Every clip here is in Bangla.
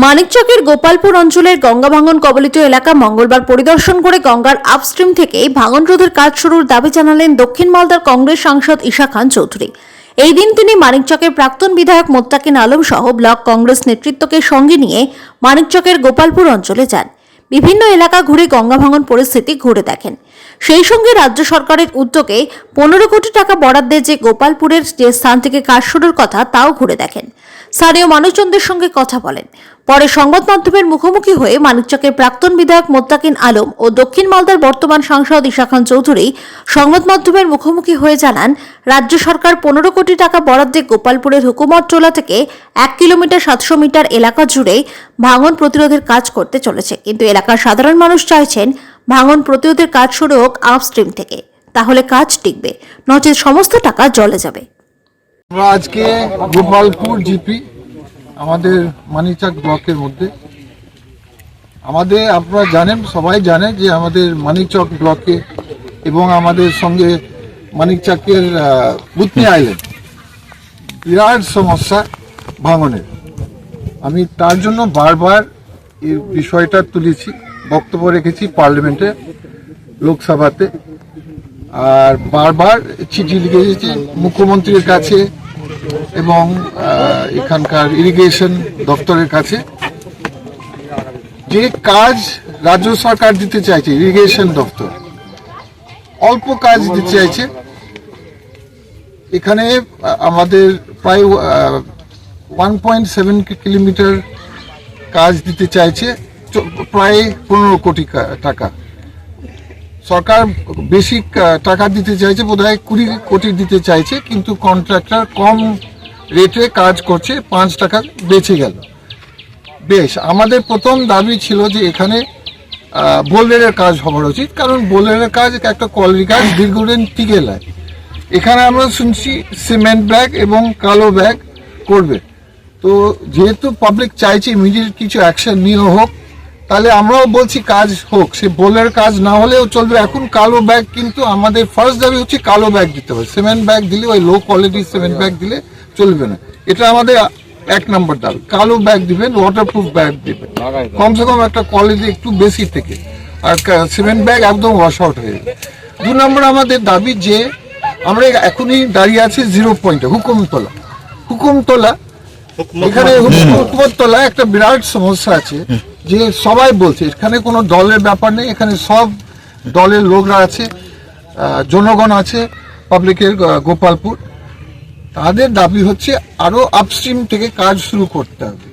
মানিকচকের গোপালপুর অঞ্চলের গঙ্গা ভাঙন কবলিত এলাকা মঙ্গলবার পরিদর্শন করে গঙ্গার আপস্ট্রিম থেকে ভাঙন রোধের কাজ শুরুর দাবি জানালেন দক্ষিণ মালদার কংগ্রেস সাংসদ ঈশা খান চৌধুরী। এই দিন তিনি মানিকচকের প্রাক্তন বিধায়ক মোত্তাকিন আলম সহ ব্লক কংগ্রেস নেতৃত্বকে সঙ্গে নিয়ে মানিকচকের গোপালপুর অঞ্চলে যান। বিভিন্ন এলাকা ঘুরে গঙ্গা ভাঙন পরিস্থিতি ঘুরে দেখেন। সেই সঙ্গে রাজ্য সরকারের উদ্যোগে 15 কোটি টাকা বরাদ্দে যে গোপালপুরের যে স্থান থেকে কাজ শুরুর কথা তাও ঘুরে দেখেন। স্থানীয় মানুষজনদের সঙ্গে কথা বলেন। পরে সংবাদ মাধ্যমের মুখোমুখি হয়ে মানিকচকের প্রাক্তন বিধায়ক মোত্তাকিন আলম ও দক্ষিণ মালদার বর্তমান সাংসদ ঈশা খান চৌধুরী সংবাদ মাধ্যমের মুখোমুখি হয়ে জানান, রাজ্য সরকার 15 কোটি টাকা বরাদ্দে গোপালপুরের হুকুমত টোলা থেকে 1 কিলোমিটার 700 মিটার এলাকা জুড়ে ভাঙন প্রতিরোধের কাজ করতে চলেছে, কিন্তু এলাকার সাধারণ মানুষ চাইছেন ভাঙন প্রতিরোধের কাজ শুরু হোক আপস্ট্রিম থেকে, তাহলে কাজ টিকবে, নচেত সমস্ত টাকা জলে যাবে। আমরা আজকে গোপালপুর জিপি আমাদের মানিকচক ব্লকের মধ্যে আপনারা জানেন, সবাই জানে যে আমাদের মানিকচক ব্লকে এবং আমাদের সঙ্গে মানিকচকের বুতনি আইল্যান্ড বিরাট সমস্যা ভাঙনের। আমি তার জন্য বারবার এই বিষয়টা তুলেছি, বক্তব্য রেখেছি পার্লামেন্টে, লোকসভাতে, আর বারবার চিঠি লিখেছি মুখ্যমন্ত্রীর কাছে এবং এখানকার ইরিগেশন দপ্তরের কাছে। যে কাজ রাজ্য সরকার দিতে চাইছে, ইরিগেশন দপ্তর অল্প কাজ দিতে চাইছে। এখানে আমাদের প্রায় 1.7 কিলোমিটার কাজ দিতে চাইছে, প্রায় 15 কোটি টাকা। সরকার বেশি টাকা দিতে চাইছে, বোধহয় 20 কোটি দিতে চাইছে, কিন্তু কন্ট্রাক্টর কম রেটে কাজ করছে, 5 টাকা বেঁচে গেল। বেশ, আমাদের প্রথম দাবি ছিল যে এখানে বোলের কাজ হওয়ার উচিত, কারণ বোলের কাজ একটা কোয়ালিটি কাজ, দীর্ঘদিন টিকে যায়। এখানে আমরা শুনছি সিমেন্ট ব্যাগ এবং কালো ব্যাগ করবে। তো যেহেতু পাবলিক চাইছে ইমিডিয়েট কিছু অ্যাকশন নিয়ে হোক, তাহলে আমরাও বলছি কাজ হোক, সে বোলের কাজ না হলেও চলবে। এখন কালো ব্যাগ, কিন্তু আমাদের ফার্স্ট দাবি হচ্ছে কালো ব্যাগ দিতে হবে। সিমেন্ট ব্যাগ দিলে, ওই লো কোয়ালিটির সিমেন্ট ব্যাগ দিলে চলবে না, এটা আমাদের 1 নম্বর দাবি। কালো ব্যাগ দিবেন, ওয়াটারপ্রুফ ব্যাগ দিবেন, কমসে কম একটা কোয়ালিটি একটু বেশি থেকে, আর সিমেন্ট ব্যাগ একদম ওয়াশ আউট হয়ে যাবে। 2 নম্বর আমাদের দাবি যে আমরা এখনই দাঁড়িয়ে আছি 0 পয়েন্টে, হুকুমতলা। এখানে হুকুমতলা একটা বিরাট সমস্যা আছে, যে সবাই বলছে এখানে কোনো দলের ব্যাপার নেই, এখানে সব দলের লোকরা আছে, জনগণ আছে পাবলিকের গোপালপুর। তাদের দাবি হচ্ছে আরো আপস্ট্রিম থেকে কাজ শুরু করতে হবে,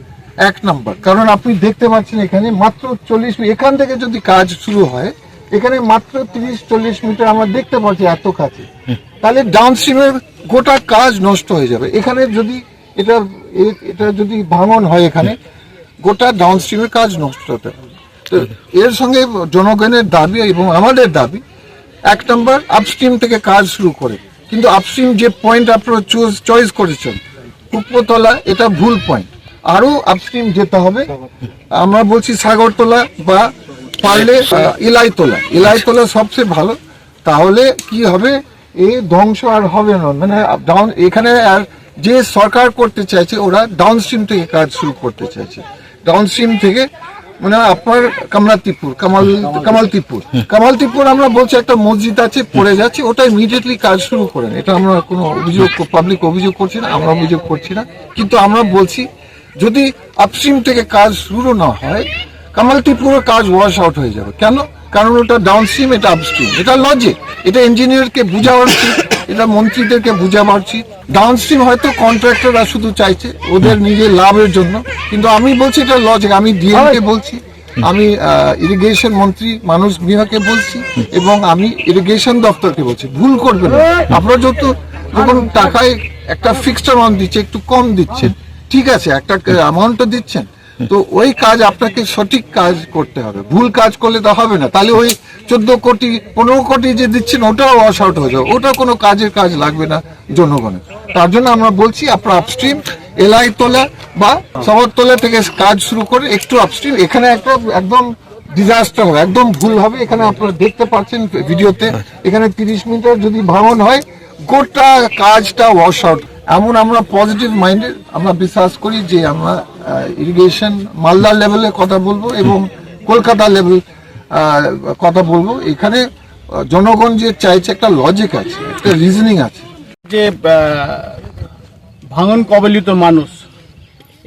1 নম্বর। কারণ আপনি দেখতে পাচ্ছেন এখানে মাত্র 40 মিটার, এখান থেকে যদি কাজ শুরু হয় এখানে মাত্র 30-40 মিটার আমরা দেখতে পাচ্ছি এত কাছে, তাহলে ডাউনস্ট্রিমের গোটা কাজ নষ্ট হয়ে যাবে। এখানে যদি এটা যদি ভাঙন হয়, এখানে গোটা ডাউনস্ট্রিমের কাজ নষ্ট হতে হবে। তো এর সঙ্গে জনগণের দাবি এবং আমাদের দাবি 1 নম্বর আপস্ট্রিম থেকে কাজ শুরু করে, কিন্তু আপস্ট্রিম যে পয়েন্ট আপনারা চয়েস করেছেন কুপতলা, এটা ভুল পয়েন্ট, আরো আপস্ট্রিম যেতে হবে। আমরা বলছি সাগরতলা বা পারলে ইলাইতলা সবচেয়ে ভালো, তাহলে কি হবে, এই ধ্বংস আর হবে না। মানে এখানে আর যে সরকার করতে চাইছে, ওরা ডাউনস্ট্রিম থেকে কাজ শুরু করতে চাইছে। ডাউনস্ট্রিম থেকে মানে আপনার কামালতিপুর আমরা বলছি একটা মসজিদ আছে পড়ে যাচ্ছে, ওটা ইমিডিয়েটলি কাজ শুরু করেন। এটা আমরা কোনো পাবলিক অভিযোগ করছি না, আমরা অভিযোগ করছি না, কিন্তু আমরা বলছি যদি আপস্ট্রিম থেকে কাজ শুরু না হয়, কামালতিপুরের কাজ ওয়াশ আউট হয়ে যাবে। কেন? কারণ ওটা ডাউনস্ট্রিম, এটা আপস্ট্রিম, এটা লজিক। এটা ইঞ্জিনিয়ারকে বুঝাবার উচিত, এটা মন্ত্রীদেরকে বুঝাবার উচিত। ডাউনস্ট্রিম হয়তো কন্ট্রাক্টররা শুধু চাইছে ওদের নিজের লাভের জন্য, কিন্তু আমি বলছি এটা লজিক। আমি ডিএমকে বলছি, আমি ইরিগেশন মন্ত্রী মানুষ মিয়াকে বলছি, এবং আমি ইরিগেশন দপ্তরকে বলছি, ভুল করবেন না। আপনারা যখন টাকায় একটা ফিক্সড অ্যামাউন্ট দিচ্ছে, একটু কম দিচ্ছেন, ঠিক আছে, একটা অ্যামাউন্টও দিচ্ছেন, তো ওই কাজ আপনাকে সঠিক কাজ করতে হবে। ভুল কাজ করলে তো হবে না, তাহলে ওই 14 কোটি 15 কোটি যে দিচ্ছেন ওটাও ওয়াশ আউট হয়ে যাবে, ওটা কোনো কাজ লাগবে না জনগণের। তার জন্য আমরা বলছি আপনার আপস্ট্রিম এলাইতলা বা শহরতলা থেকে কাজ শুরু করে একটু আপস্ট্রিম, এখানে একটা একদম ডিজাস্টার হবে, একদম ভুল হবে। এখানে আপনারা দেখতে পাচ্ছেন ভিডিওতে, এখানে 30 মিটার যদি ভাঙন হয়, গোটা কাজটা ওয়াশ আউট। এমন আমরা পজিটিভ মাইন্ডেড, আমরা বিশ্বাস করি যে আমরা ইরিগেশন মালদা লেভেলে কথা বলবো এবং কলকাতা লেভেল কথা বলবো। এখানে জনগণ যে চাইছে একটা লজিক আছে, একটা রিজনিং আছে। যে ভাঙন কবলিত মানুষ,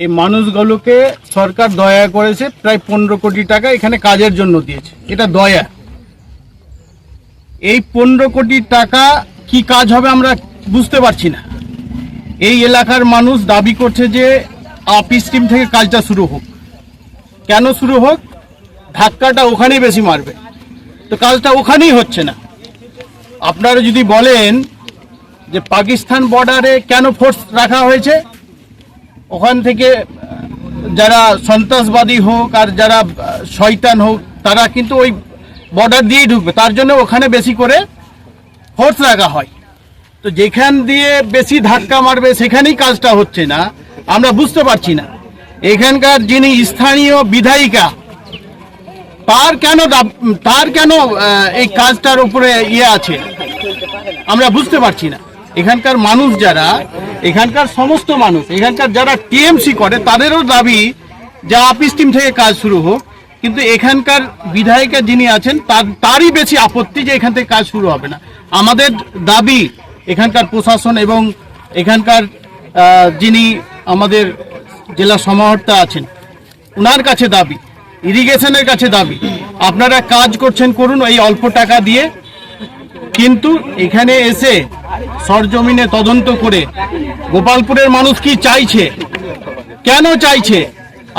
এই মানুষগুলোকে সরকার দয়া করেছে, প্রায় 15 কোটি টাকা এখানে কাজের জন্য দিয়েছে। এটা দয়া। এই 15 কোটি টাকা কি কাজ হবে আমরা বুঝতে পারছি না। এই এলাকার মানুষ দাবি করছে যে আপি স্টিম থেকে কাজটা শুরু হোক। কেন শুরু হোক? ধাক্কাটা ওখানেই বেশি মারবে, তো কাজটা ওখানেই হচ্ছে না। আপনারা যদি বলেন যে পাকিস্তান বর্ডারে কেন ফোর্স রাখা হয়েছে, ওখান থেকে যারা সন্ত্রাসবাদী হোক আর যারা শয়তান হোক তারা কিন্তু ওই বর্ডার দিয়েই ঢুকবে, তার জন্য ওখানে বেশি করে ফোর্স রাখা হয়। তো যেখান দিয়ে বেশি ধাক্কা মারবে সেখানেই কাজটা হচ্ছে না, আমরা বুঝতে পারছি না। এখানকার যিনি স্থানীয় বিধায়িকা তার কেন এই কাজটার উপরে আছে আমরা বুঝতে পারছি না। এখানকার মানুষ যারা, এখানকার সমস্ত মানুষ, এখানকার যারা টিএমসি করে তাদেরও দাবি যে আপি স্টিম থেকে কাজ শুরু হোক, কিন্তু এখানকার বিধায়িকা যিনি আছেন তারই বেশি আপত্তি যে এখান থেকে কাজ শুরু হবে না। আমাদের দাবি এখানকার প্রশাসন এবং এখানকার যিনি আমাদের জেলা সমাহর্তা আছেন ওনার কাছে দাবি, ইরিগেশনের কাছে দাবি, আপনারা কাজ করছেন করুন এই অল্প টাকা দিয়ে, কিন্তু এখানে এসে সরজমিনে তদন্ত করে গোপালপুরের মানুষ কি চাইছে, কেন চাইছে,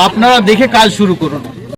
আপনারা দেখে কাজ শুরু করুন।